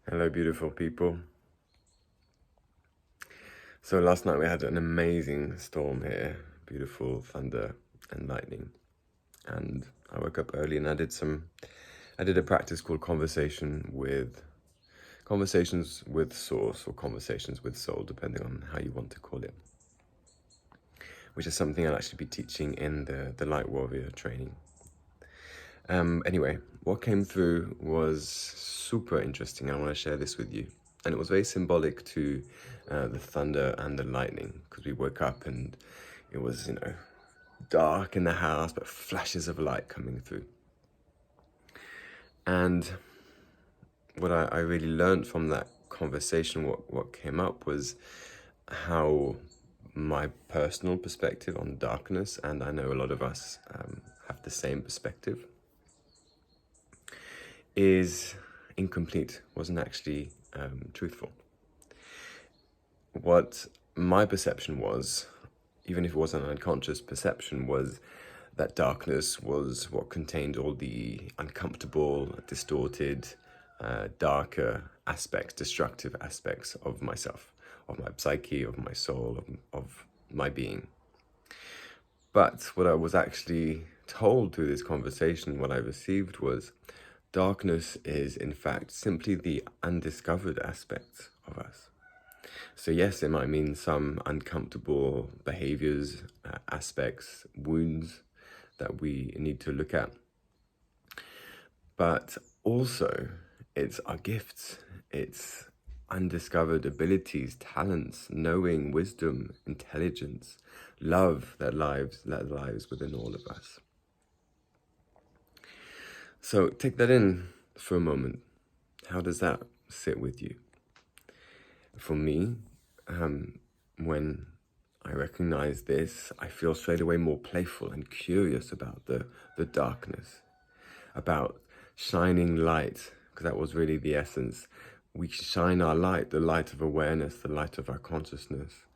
Hello, beautiful people. So last night we had an amazing storm here, beautiful thunder and lightning. And I woke up early and I did a practice called conversations with source or conversations with soul, depending on how you want to call it, which is something I'll actually be teaching in the Light Warrior training. Anyway, what came through was super interesting. I want to share this with you. And it was very symbolic to the thunder and the lightning, because we woke up and it was, dark in the house, but flashes of light coming through. And what I really learned from that conversation, what came up was how my personal perspective on darkness, and I know a lot of us have the same perspective, is incomplete, wasn't actually truthful. What my perception was, even if it was an unconscious perception, was that darkness was what contained all the uncomfortable, distorted, darker aspects, destructive aspects of myself, of my psyche, of my soul, of my being. But what I was actually told through this conversation, what I received was darkness is in fact simply the undiscovered aspects of us. So yes, it might mean some uncomfortable behaviors, aspects, wounds that we need to look at. But also, it's our gifts, it's undiscovered abilities, talents, knowing, wisdom, intelligence, love that lives within all of us. So take that in for a moment. How does that sit with you? For me, when I recognize this, I feel straight away more playful and curious about the darkness, about shining light, because that was really the essence. We shine our light, the light of awareness, the light of our consciousness,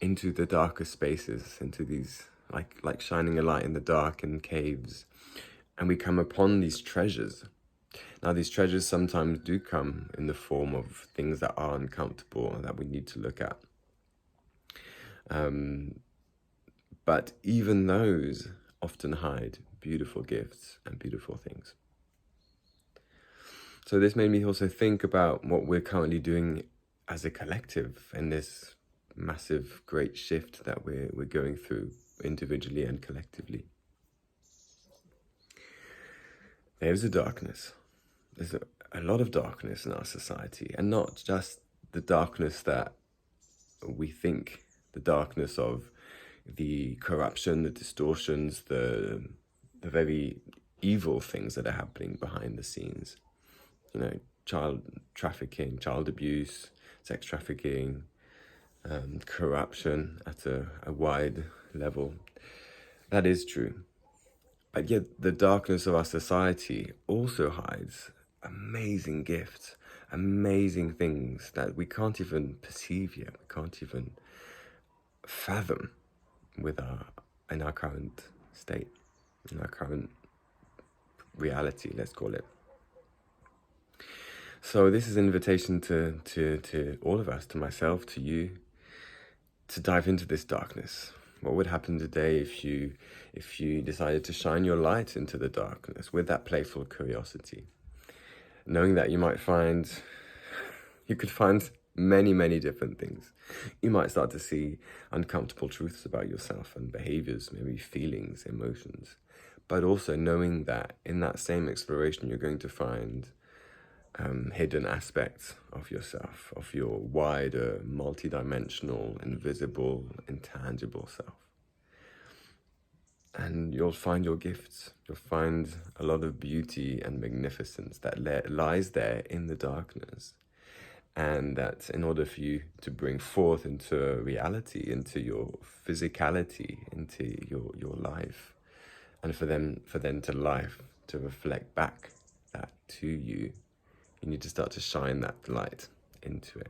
into the darker spaces, into these, like shining a light in the dark in caves. And we come upon these treasures. Now, these treasures sometimes do come in the form of things that are uncomfortable and that we need to look at. But even those often hide beautiful gifts and beautiful things. So this made me also think about what we're currently doing as a collective in this massive, great shift that we're going through individually and collectively. There's a darkness. There's a lot of darkness in our society, and not just the darkness that we think, the darkness of the corruption, the distortions, the very evil things that are happening behind the scenes. Child trafficking, child abuse, sex trafficking, corruption at a wide level. That is true. But yet the darkness of our society also hides amazing gifts, amazing things that we can't even perceive yet, we can't even fathom in our current state, in our current reality, let's call it. So this is an invitation to all of us, to myself, to you, to dive into this darkness. What would happen today if you decided to shine your light into the darkness with that playful curiosity, knowing that you could find many, many different things. You might start to see uncomfortable truths about yourself and behaviors, maybe feelings, emotions, but also knowing that in that same exploration, you're going to find hidden aspects of yourself, of your wider, multidimensional, invisible, intangible self. And you'll find your gifts. You'll find a lot of beauty and magnificence that lies there in the darkness. And that in order for you to bring forth into reality, into your physicality, into your life, and for them to reflect back that to you, you need to start to shine that light into it,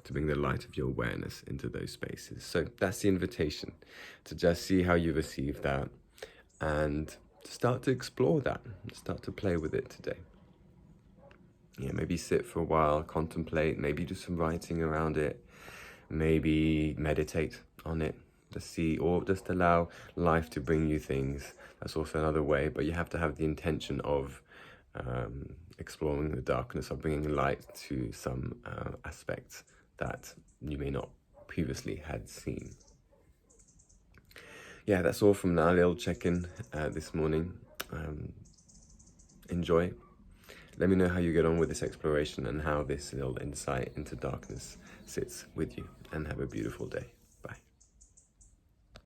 to bring the light of your awareness into those spaces. So that's the invitation, to just see how you receive that and start to explore that, start to play with it today. Yeah, maybe sit for a while, contemplate, maybe do some writing around it, maybe meditate on it, just see, or just allow life to bring you things. That's also another way, but you have to have the intention of exploring the darkness, of bringing light to some aspects that you may not previously had seen. Yeah, that's all from now. A little check-in this morning. Enjoy. Let me know how you get on with this exploration and how this little insight into darkness sits with you, and have a beautiful day.